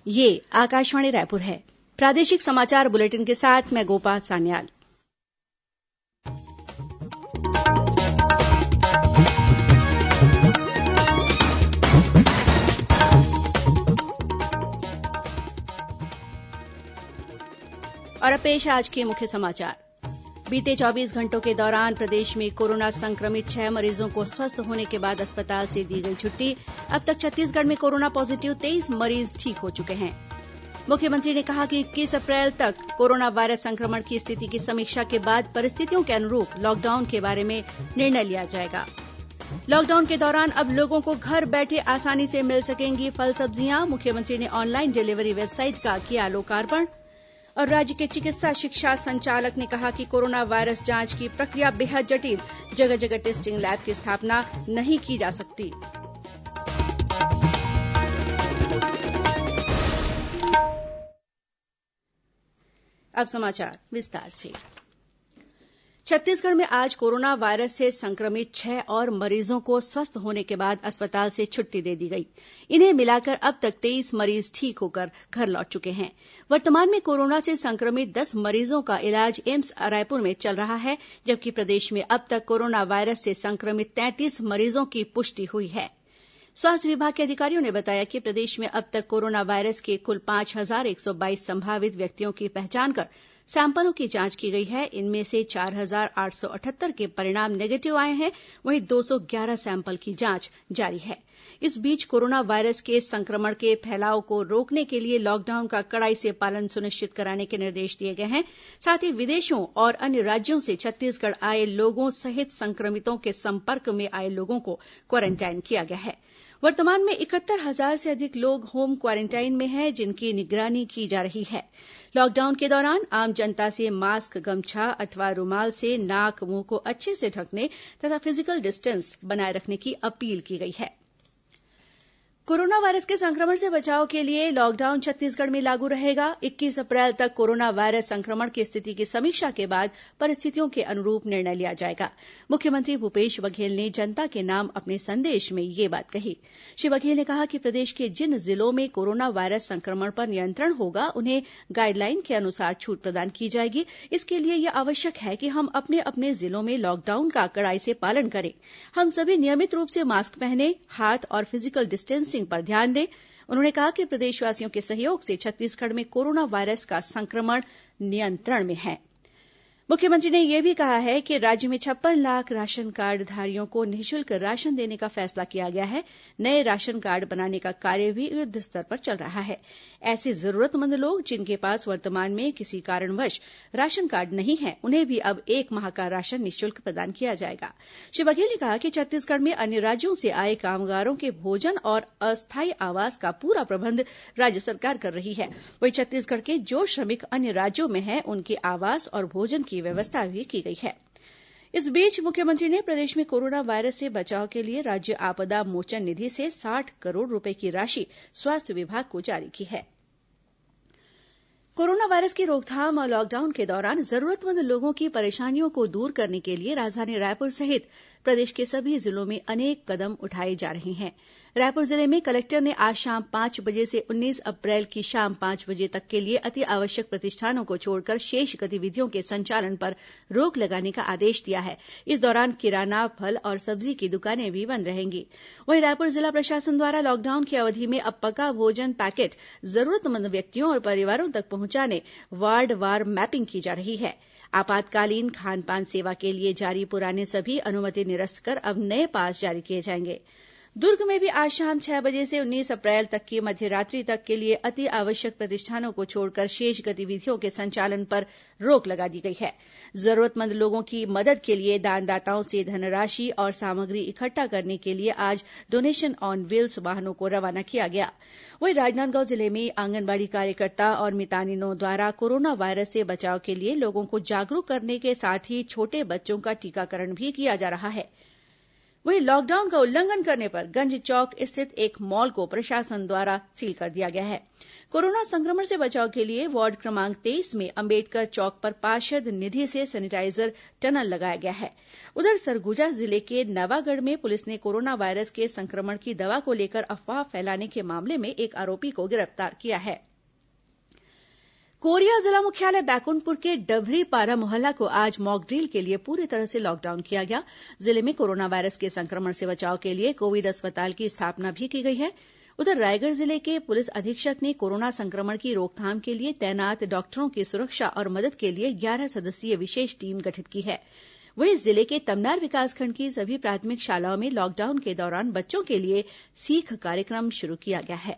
ये आकाशवाणी रायपुर है। प्रादेशिक समाचार बुलेटिन के साथ मैं गोपा सान्याल। और अब पेश आज के मुख्य समाचार। बीते 24 घंटों के दौरान प्रदेश में कोरोना संक्रमित 6 मरीजों को स्वस्थ होने के बाद अस्पताल से दी गई छुट्टी। अब तक छत्तीसगढ़ में कोरोना पॉजिटिव 23 मरीज ठीक हो चुके हैं। मुख्यमंत्री ने कहा कि 21 अप्रैल तक कोरोना वायरस संक्रमण की स्थिति की समीक्षा के बाद परिस्थितियों के अनुरूप लॉकडाउन के बारे में निर्णय लिया जाएगा। लॉकडाउन के दौरान अब लोगों को घर बैठे आसानी से मिल सकेंगी फल सब्जियां। मुख्यमंत्री ने ऑनलाइन डिलीवरी वेबसाइट का किया लोकार्पण। और राज्य के चिकित्सा शिक्षा संचालक ने कहा कि कोरोना वायरस जांच की प्रक्रिया बेहद जटिल, जगह जगह टेस्टिंग लैब की स्थापना नहीं की जा सकती। अब समाचार विस्तार से। छत्तीसगढ़ में आज कोरोना वायरस से संक्रमित 6 और मरीजों को स्वस्थ होने के बाद अस्पताल से छुट्टी दे दी गई। इन्हें मिलाकर अब तक 23 मरीज ठीक होकर घर लौट चुके हैं। वर्तमान में कोरोना से संक्रमित 10 मरीजों का इलाज एम्स रायपुर में चल रहा है, जबकि प्रदेश में अब तक कोरोना वायरस से संक्रमित 33 मरीजों की पुष्टि हुई है। स्वास्थ्य विभाग के अधिकारियों ने बताया कि प्रदेश में अब तक कोरोना वायरस के कुल 5,122 संभावित व्यक्तियों की पहचान कर सैंपलों की जांच की गई है। इनमें से 4,878 के परिणाम नेगेटिव आए हैं, वहीं 211 सैंपल की जांच जारी है। इस बीच कोरोना वायरस के संक्रमण के फैलाव को रोकने के लिए लॉकडाउन का कड़ाई से पालन सुनिश्चित कराने के निर्देश दिए गए हैं। साथ ही विदेशों और अन्य राज्यों से छत्तीसगढ़ आए लोगों सहित संक्रमितों के संपर्क में आए लोगों को क्वारेंटाइन किया गया है। वर्तमान में 71,000 से अधिक लोग होम क्वारेंटाइन में हैं, जिनकी निगरानी की जा रही है। लॉकडाउन के दौरान आम जनता से मास्क, गमछा अथवा रुमाल से नाक मुंह को अच्छे से ढकने तथा फिजिकल डिस्टेंस बनाए रखने की अपील की गई है। कोरोना वायरस के संक्रमण से बचाव के लिए लॉकडाउन छत्तीसगढ़ में लागू रहेगा। 21 अप्रैल तक कोरोना वायरस संक्रमण की स्थिति की समीक्षा के बाद परिस्थितियों के अनुरूप निर्णय लिया जाएगा। मुख्यमंत्री भूपेश बघेल ने जनता के नाम अपने संदेश में ये बात कही। श्री बघेल ने कहा कि प्रदेश के जिन जिलों में कोरोना वायरस संक्रमण पर नियंत्रण होगा, उन्हें गाइडलाइन के अनुसार छूट प्रदान की जाएगी। इसके लिए यह आवश्यक है कि हम अपने अपने जिलों में लॉकडाउन का कड़ाई से पालन करें। हम सभी नियमित रूप से मास्क पहने, हाथ और फिजिकल डिस्टेंसिंग पर ध्यान दें। उन्होंने कहा कि प्रदेशवासियों के सहयोग से छत्तीसगढ़ में कोरोना वायरस का संक्रमण नियंत्रण में है। मुख्यमंत्री ने यह भी कहा है कि राज्य में 56 लाख राशन कार्डधारियों को निःशुल्क राशन देने का फैसला किया गया है। नए राशन कार्ड बनाने का कार्य भी युद्ध स्तर पर चल रहा है। ऐसे जरूरतमंद लोग जिनके पास वर्तमान में किसी कारणवश राशन कार्ड नहीं है, उन्हें भी अब 1 माह का राशन निःशुल्क प्रदान किया जाएगा। श्री बघेल ने कहा कि छत्तीसगढ़ में अन्य राज्यों से आए कामगारों के भोजन और अस्थायी आवास का पूरा प्रबंध राज्य सरकार कर रही है। वहीं छत्तीसगढ़ के जो श्रमिक अन्य राज्यों में हैं, उनके आवास और भोजन की व्यवस्था भी की गई है। इस बीच मुख्यमंत्री ने प्रदेश में कोरोना वायरस से बचाव के लिए राज्य आपदा मोचन निधि से 60 करोड़ रूपये की राशि स्वास्थ्य विभाग को जारी की है। कोरोना वायरस की रोकथाम और लॉकडाउन के दौरान जरूरतमंद लोगों की परेशानियों को दूर करने के लिए राजधानी रायपुर सहित प्रदेश के सभी जिलों में अनेक कदम उठाए जा रहे हैं। रायपुर जिले में कलेक्टर ने आज शाम 5 बजे से 19 अप्रैल की शाम 5 बजे तक के लिए अति आवश्यक प्रतिष्ठानों को छोड़कर शेष गतिविधियों के संचालन पर रोक लगाने का आदेश दिया है। इस दौरान किराना, फल और सब्जी की दुकानें भी बंद रहेंगी। वहीं रायपुर जिला प्रशासन द्वारा लॉकडाउन की अवधि में अब पका भोजन पैकेट जरूरतमंद व्यक्तियों और परिवारों तक पहुंचाने वार्डवार मैपिंग की जा रही है। आपातकालीन खान पान सेवा के लिए जारी पुराने सभी अनुमति निरस्त कर अब नए पास जारी किए जाएंगे। दुर्ग में भी आज शाम 6 बजे से 19 अप्रैल तक की मध्यरात्रि तक के लिए अति आवश्यक प्रतिष्ठानों को छोड़कर शेष गतिविधियों के संचालन पर रोक लगा दी गई है। जरूरतमंद लोगों की मदद के लिए दानदाताओं से धनराशि और सामग्री इकट्ठा करने के लिए आज डोनेशन ऑन व्हील्स वाहनों को रवाना किया गया। वहीं राजनांदगांव जिले में आंगनबाड़ी कार्यकर्ता और मितानिनों द्वारा कोरोना वायरस से बचाव के लिए लोगों को जागरूक करने के साथ ही छोटे बच्चों का टीकाकरण भी किया जा रहा है। वहीं लॉकडाउन का उल्लंघन करने पर गंज चौक स्थित एक मॉल को प्रशासन द्वारा सील कर दिया गया है। कोरोना संक्रमण से बचाव के लिए वार्ड क्रमांक 23 में अंबेडकर चौक पर पार्षद निधि से सैनिटाइजर टनल लगाया गया है। उधर सरगुजा जिले के नवागढ़ में पुलिस ने कोरोना वायरस के संक्रमण की दवा को लेकर अफवाह फैलाने के मामले में एक आरोपी को गिरफ्तार किया है। कोरिया जिला मुख्यालय बैकुंठपुर के डभरीपारा मोहल्ला को आज मॉकड्रिल के लिए पूरी तरह से लॉकडाउन किया गया। जिले में कोरोना वायरस के संक्रमण से बचाव के लिए कोविड अस्पताल की स्थापना भी की गई है। उधर रायगढ़ जिले के पुलिस अधीक्षक ने कोरोना संक्रमण की रोकथाम के लिए तैनात डॉक्टरों की सुरक्षा और मदद के लिए 11 सदस्यीय विशेष टीम गठित की है। वहीं जिले के तमनार विकासखंड की सभी प्राथमिक शालाओं में लॉकडाउन के दौरान बच्चों के लिए सीख कार्यक्रम शुरू किया गया है।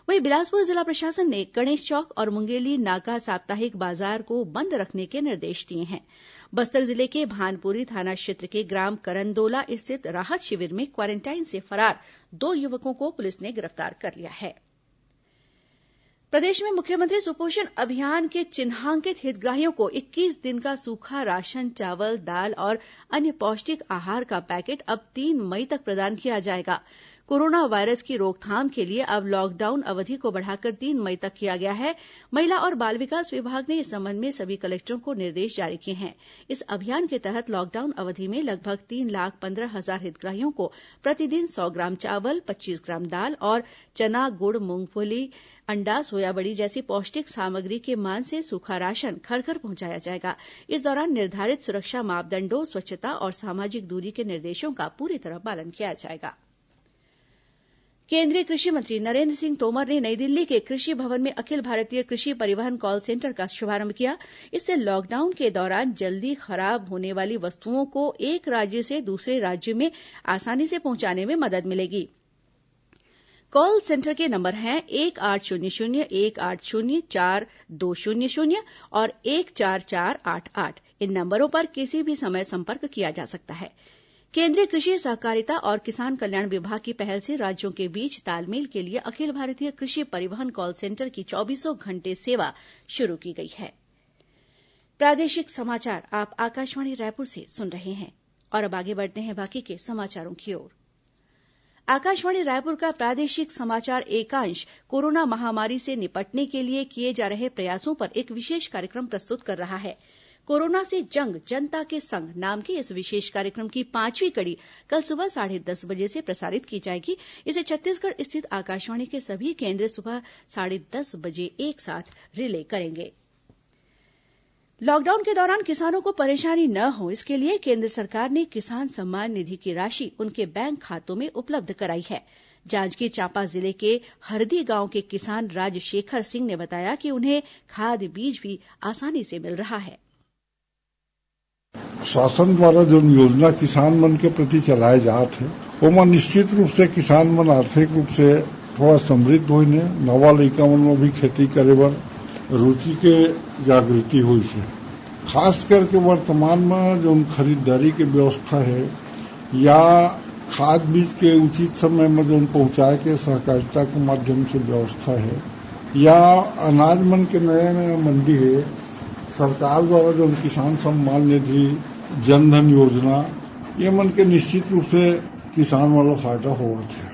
वहीं बिलासपुर जिला प्रशासन ने गणेश चौक और मुंगेली नाका साप्ताहिक बाजार को बंद रखने के निर्देश दिए हैं। बस्तर जिले के भानपुरी थाना क्षेत्र के ग्राम करंदोला स्थित राहत शिविर में क्वारेंटाइन से फरार 2 युवकों को पुलिस ने गिरफ्तार कर लिया है। प्रदेश में मुख्यमंत्री सुपोषण अभियान के चिन्हांकित हितग्राहियों को 21 दिन का सूखा राशन, चावल, दाल और अन्य पौष्टिक आहार का पैकेट अब 3 मई तक प्रदान किया जाएगा। कोरोना वायरस की रोकथाम के लिए अब लॉकडाउन अवधि को बढ़ाकर 3 मई तक किया गया है। महिला और बाल विकास विभाग ने इस संबंध में सभी कलेक्टरों को निर्देश जारी किए हैं। इस अभियान के तहत लॉकडाउन अवधि में लगभग 3,15,000 हितग्राहियों को प्रतिदिन 100 ग्राम चावल, 25 ग्राम दाल और चना, गुड़, मूंगफली, अंडा, सोयाबड़ी जैसी पौष्टिक सामग्री के मान से सूखा राशन घर घर पहुंचाया जाएगा। इस दौरान निर्धारित सुरक्षा मापदंडों, स्वच्छता और सामाजिक दूरी के निर्देशों का पूरी तरह पालन किया जाएगा। केंद्रीय कृषि मंत्री नरेन्द्र सिंह तोमर ने नई दिल्ली के कृषि भवन में अखिल भारतीय कृषि परिवहन कॉल सेंटर का शुभारंभ किया। इससे लॉकडाउन के दौरान जल्दी खराब होने वाली वस्तुओं को एक राज्य से दूसरे राज्य में आसानी से पहुंचाने में मदद मिलेगी। कॉल सेंटर के नंबर हैं 1800 180 4200 और 14488। इन नंबरों पर किसी भी समय संपर्क किया जा सकता है। केंद्रीय कृषि सहकारिता और किसान कल्याण विभाग की पहल से राज्यों के बीच तालमेल के लिए अखिल भारतीय कृषि परिवहन कॉल सेंटर की 24 घंटे सेवा शुरू की गई है। प्रादेशिक समाचार आप आकाशवाणी रायपुर से सुन रहे हैं और अब आगे बढ़ते हैं बाकी के समाचारों की ओर। आकाशवाणी रायपुर का प्रादेशिक समाचार एकांश कोरोना महामारी से निपटने के लिए किए जा रहे प्रयासों पर एक विशेष कार्यक्रम प्रस्तुत कर रहा है। कोरोना से जंग जनता के संग नाम के इस विशेष कार्यक्रम की 5वीं कड़ी कल सुबह 10:30 बजे से प्रसारित की जाएगी। इसे छत्तीसगढ़ स्थित आकाशवाणी के सभी केंद्र सुबह 10:30 बजे एक साथ रिले करेंगे। लॉकडाउन के दौरान किसानों को परेशानी न हो, इसके लिए केंद्र सरकार ने किसान सम्मान निधि की राशि उनके बैंक खातों में उपलब्ध कराई है। जांजगीर चांपा जिले के हरदी गांव के किसान राजशेखर सिंह ने बताया कि उन्हें खाद बीज भी आसानी से मिल रहा है। शासन द्वारा जो योजना किसान मन के प्रति चलाए जात है ओमा निश्चित रूप से किसान मन आर्थिक रूप से थोड़ा समृद्ध होइने, नवा लइका मन में भी खेती करे बर रुचि के जागृति हुई से। खास करके वर्तमान में जो खरीदारी के व्यवस्था है या खाद बीज के उचित समय में जो पहुंचाए के सहकारिता के माध्यम से व्यवस्था है या अनाज मन के नया नया मंडी है, सरकार द्वारा जो किसान सम्मान निधि, जनधन योजना, ये मन के निश्चित रूप से किसान वाला फायदा हुआ है।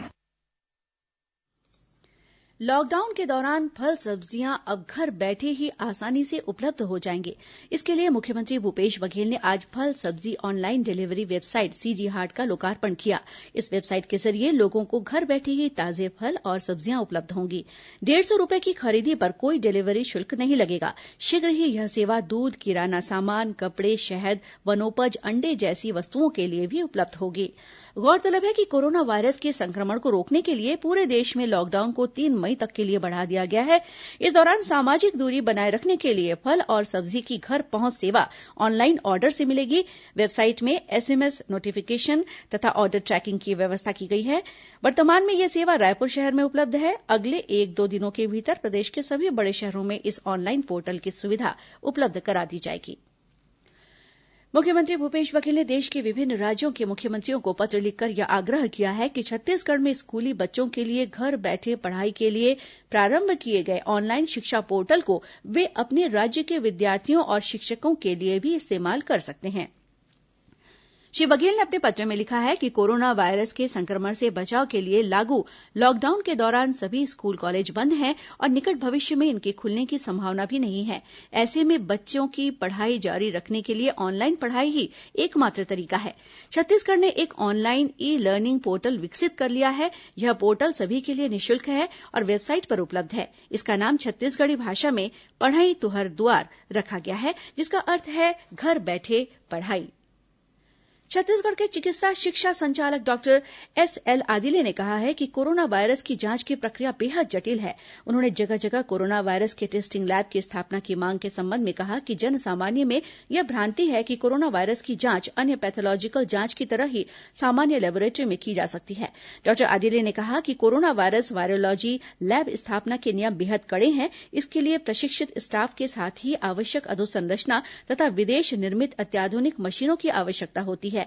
लॉकडाउन के दौरान फल सब्जियां अब घर बैठे ही आसानी से उपलब्ध हो जाएंगे। इसके लिए मुख्यमंत्री भूपेश बघेल ने आज फल सब्जी ऑनलाइन डिलीवरी वेबसाइट सीजी हाट का लोकार्पण किया। इस वेबसाइट के जरिए लोगों को घर बैठे ही ताजे फल और सब्जियां उपलब्ध होंगी। 150 रुपए की खरीदी पर कोई डिलीवरी शुल्क नहीं लगेगा। शीघ्र ही यह सेवा दूध, किराना सामान, कपड़े, शहद, वनोपज, अंडे जैसी वस्तुओं के लिए भी उपलब्ध होगी। गौरतलब है कि कोरोना वायरस के संक्रमण को रोकने के लिए पूरे देश में लॉकडाउन को 3 मई तक के लिए बढ़ा दिया गया है। इस दौरान सामाजिक दूरी बनाए रखने के लिए फल और सब्जी की घर पहुंच सेवा ऑनलाइन ऑर्डर से मिलेगी। वेबसाइट में एसएमएस नोटिफिकेशन तथा ऑर्डर ट्रैकिंग की व्यवस्था की गई है। वर्तमान में यह सेवा रायपुर शहर में उपलब्ध है। अगले 1-2 दिनों के भीतर प्रदेश के सभी बड़े शहरों में इस ऑनलाइन पोर्टल की सुविधा उपलब्ध करा दी जाएगी। मुख्यमंत्री भूपेश बघेल ने देश के विभिन्न राज्यों के मुख्यमंत्रियों को पत्र लिखकर यह आग्रह किया है कि छत्तीसगढ़ में स्कूली बच्चों के लिए घर बैठे पढ़ाई के लिए प्रारंभ किए गए ऑनलाइन शिक्षा पोर्टल को वे अपने राज्य के विद्यार्थियों और शिक्षकों के लिए भी इस्तेमाल कर सकते हैं। श्री बघेल ने अपने पत्र में लिखा है कि कोरोना वायरस के संक्रमण से बचाव के लिए लागू लॉकडाउन के दौरान सभी स्कूल कॉलेज बंद हैं और निकट भविष्य में इनके खुलने की संभावना भी नहीं है। ऐसे में बच्चों की पढ़ाई जारी रखने के लिए ऑनलाइन पढ़ाई ही एकमात्र तरीका है। छत्तीसगढ़ ने एक ऑनलाइन ई लर्निंग पोर्टल विकसित कर लिया है। यह पोर्टल सभी के लिए निःशुल्क है और वेबसाइट पर उपलब्ध है। इसका नाम छत्तीसगढ़ी भाषा में पढ़ई तुहर दुआर रखा गया है, जिसका अर्थ है घर बैठे पढ़ाई। छत्तीसगढ़ के चिकित्सा शिक्षा संचालक डॉक्टर एसएल आदिले ने कहा है कि कोरोना वायरस की जांच की प्रक्रिया बेहद जटिल है। उन्होंने जगह जगह कोरोना वायरस के टेस्टिंग लैब की स्थापना की मांग के संबंध में कहा कि जन सामान्य में यह भ्रांति है कि कोरोना वायरस की जांच अन्य पैथोलॉजिकल जांच की तरह ही सामान्य लेबोरेटरी में की जा सकती है। डॉक्टर आदिले ने कहा कि कोरोना वायरस वायरोलॉजी लैब स्थापना के नियम बेहद कड़े हैं। इसके लिए प्रशिक्षित स्टाफ के साथ ही आवश्यक अधोसंरचना तथा विदेश निर्मित अत्याधुनिक मशीनों की आवश्यकता होती है।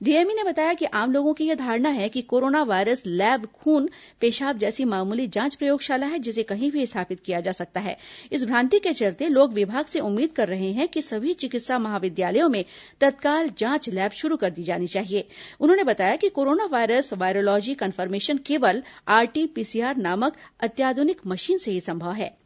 डीएमई ने बताया कि आम लोगों की यह धारणा है कि कोरोना वायरस लैब खून पेशाब जैसी मामूली जांच प्रयोगशाला है जिसे कहीं भी स्थापित किया जा सकता है। इस भ्रांति के चलते लोग विभाग से उम्मीद कर रहे हैं कि सभी चिकित्सा महाविद्यालयों में तत्काल जांच लैब शुरू कर दी जानी चाहिए। उन्होंने बताया कि कोरोना वायरस वायरोलॉजी कन्फर्मेशन केवल आरटी-पीसीआर नामक अत्याधुनिक मशीन से ही संभव है।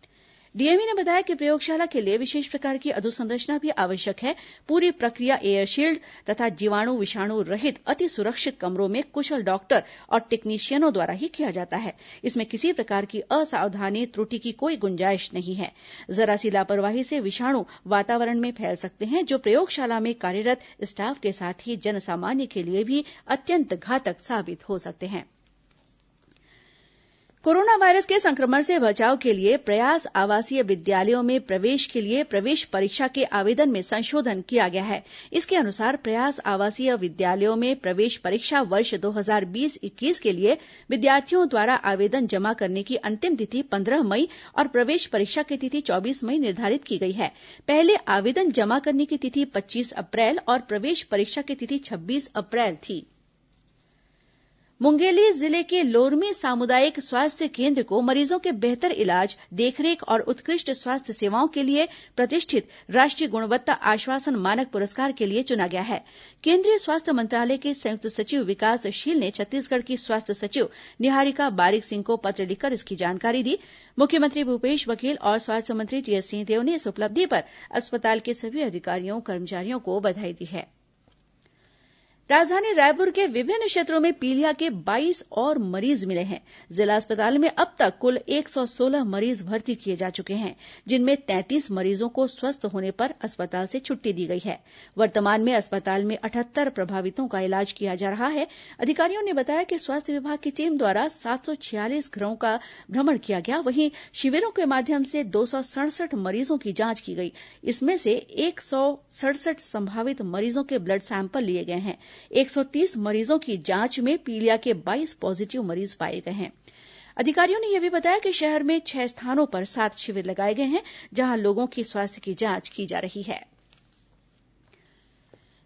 डीएमई ने बताया कि प्रयोगशाला के लिए विशेष प्रकार की अधोसंरचना भी आवश्यक है। पूरी प्रक्रिया एयरशील्ड तथा जीवाणु विषाणु रहित अति सुरक्षित कमरों में कुशल डॉक्टर और टेक्नीशियनों द्वारा ही किया जाता है। इसमें किसी प्रकार की असावधानी त्रुटि की कोई गुंजाइश नहीं है। जरा सी लापरवाही से विषाणु वातावरण में फैल सकते हैं, जो प्रयोगशाला में कार्यरत स्टाफ के साथ ही जनसामान्य के लिए भी अत्यंत घातक साबित हो सकते हैं। कोरोना वायरस के संक्रमण से बचाव के लिए प्रयास आवासीय विद्यालयों में प्रवेश के लिए प्रवेश परीक्षा के आवेदन में संशोधन किया गया है। इसके अनुसार प्रयास आवासीय विद्यालयों में प्रवेश परीक्षा वर्ष 2020-21 के लिए विद्यार्थियों द्वारा आवेदन जमा करने की अंतिम तिथि 15 मई और प्रवेश परीक्षा की तिथि 24 मई निर्धारित की गई है। पहले आवेदन जमा करने की तिथि 25 अप्रैल और प्रवेश परीक्षा की तिथि 26 अप्रैल थी। मुंगेली जिले के लोरमी सामुदायिक स्वास्थ्य केन्द्र को मरीजों के बेहतर इलाज, देखरेख और उत्कृष्ट स्वास्थ्य सेवाओं के लिए प्रतिष्ठित राष्ट्रीय गुणवत्ता आश्वासन मानक पुरस्कार के लिए चुना गया है। केंद्रीय स्वास्थ्य मंत्रालय के संयुक्त सचिव विकासशील ने छत्तीसगढ़ की स्वास्थ्य सचिव निहारिका बारिक सिंह को पत्र लिखकर इसकी जानकारी दी। मुख्यमंत्री भूपेश बघेल और स्वास्थ्य मंत्री टीएस सिंहदेव ने इस उपलब्धि पर अस्पताल के सभी अधिकारियों कर्मचारियों को बधाई दी है। राजधानी रायपुर के विभिन्न क्षेत्रों में पीलिया के 22 और मरीज मिले हैं। जिला अस्पताल में अब तक कुल 116 मरीज भर्ती किए जा चुके हैं, जिनमें 33 मरीजों को स्वस्थ होने पर अस्पताल से छुट्टी दी गई है। वर्तमान में अस्पताल में 78 प्रभावितों का इलाज किया जा रहा है। अधिकारियों ने बताया कि स्वास्थ्य विभाग की टीम द्वारा 746 घरों का भ्रमण किया गया। वहीं शिविरों के माध्यम से 267 मरीजों की जांच की गई। इसमें से 167 संभावित मरीजों के ब्लड सैंपल लिए गए हैं। 130 मरीजों की जांच में पीलिया के 22 पॉजिटिव मरीज पाए गए हैं। अधिकारियों ने यह भी बताया कि शहर में 6 स्थानों पर 7 शिविर लगाए गए हैं, जहां लोगों की स्वास्थ्य की जांच की जा रही है।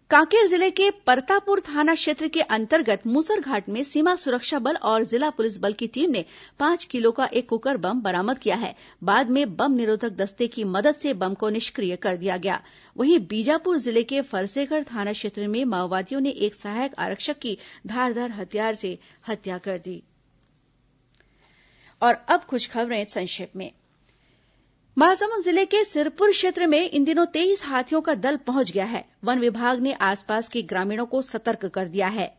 कांकेर जिले के परतापुर थाना क्षेत्र के अंतर्गत मूसरघाट में सीमा सुरक्षा बल और जिला पुलिस बल की टीम ने 5 किलो का एक कुकर बम बरामद किया है। बाद में बम निरोधक दस्ते की मदद से बम को निष्क्रिय कर दिया गया। वहीं बीजापुर जिले के फरसेगढ़ थाना क्षेत्र में माओवादियों ने एक सहायक आरक्षक की धारदार हथियार से हत्या कर दी। और अब कुछ खबरें संक्षेप में। महासमुंद जिले के सिरपुर क्षेत्र में इन दिनों 23 हाथियों का दल पहुंच गया है। वन विभाग ने आसपास के ग्रामीणों को सतर्क कर दिया है।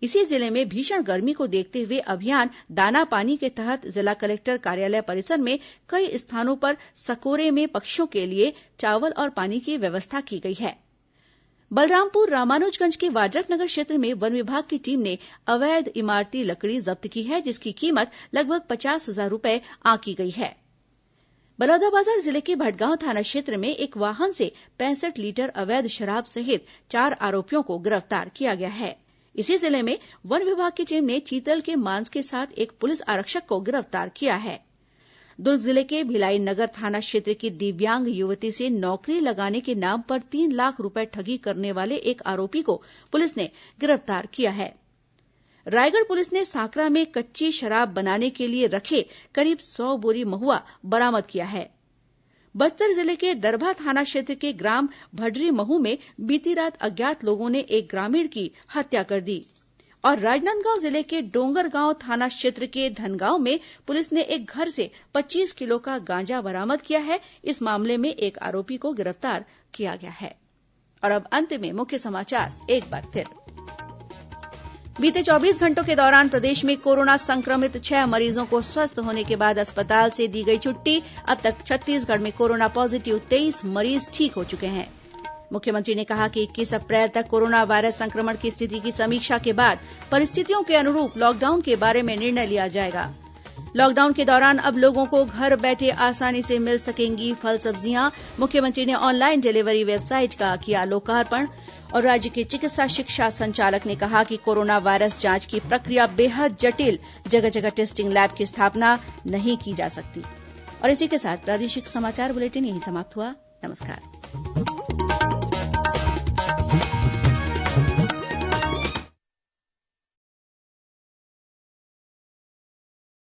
इसी जिले में भीषण गर्मी को देखते हुए अभियान दाना पानी के तहत जिला कलेक्टर कार्यालय परिसर में कई स्थानों पर सकोरे में पक्षियों के लिए चावल और पानी की व्यवस्था की गई है। बलरामपुर रामानुजगंज के वाड्रफनगर क्षेत्र में वन विभाग की टीम ने अवैध इमारती लकड़ी जब्त की है, जिसकी कीमत लगभग 50,000 रूपये आंकी गई है। बलौदाबाजार जिले के भटगांव थाना क्षेत्र में एक वाहन से 65 लीटर अवैध शराब सहित 4 आरोपियों को गिरफ्तार किया गया है। इसी जिले में वन विभाग की टीम ने चीतल के मांस के साथ एक पुलिस आरक्षक को गिरफ्तार किया है। दुर्ग जिले के भिलाई नगर थाना क्षेत्र की दिव्यांग युवती से नौकरी लगाने के नाम पर 3 लाख रूपये ठगी करने वाले एक आरोपी को पुलिस ने गिरफ्तार किया है। रायगढ़ पुलिस ने सांकरा में कच्ची शराब बनाने के लिए रखे करीब 100 बोरी महुआ बरामद किया है। बस्तर जिले के दरभा थाना क्षेत्र के ग्राम भडरी महू में बीती रात अज्ञात लोगों ने एक ग्रामीण की हत्या कर दी। और राजनांदगांव जिले के डोंगरगांव थाना क्षेत्र के धनगांव में पुलिस ने एक घर से 25 किलो का गांजा बरामद किया है। इस मामले में एक आरोपी को गिरफ्तार किया गया है। और अब अंत में मुख्य समाचार एक बार फिर। बीते 24 घंटों के दौरान प्रदेश में कोरोना संक्रमित 6 मरीजों को स्वस्थ होने के बाद अस्पताल से दी गई छुट्टी। अब तक छत्तीसगढ़ में कोरोना पॉजिटिव 23 मरीज ठीक हो चुके हैं। मुख्यमंत्री ने कहा कि 21 अप्रैल तक कोरोना वायरस संक्रमण की स्थिति की समीक्षा के बाद परिस्थितियों के अनुरूप लॉकडाउन के बारे में निर्णय लिया जाएगा। लॉकडाउन के दौरान अब लोगों को घर बैठे आसानी से मिल सकेंगी फल सब्जियां। मुख्यमंत्री ने ऑनलाइन डिलीवरी वेबसाइट का किया लोकार्पण। और राज्य के चिकित्सा शिक्षा संचालक ने कहा कि कोरोना वायरस जांच की प्रक्रिया बेहद जटिल, जगह जगह टेस्टिंग लैब की स्थापना नहीं की जा सकती। और इसी के साथ प्रादेशिक समाचार बुलेटिन यहीं समाप्त हुआ। नमस्कार।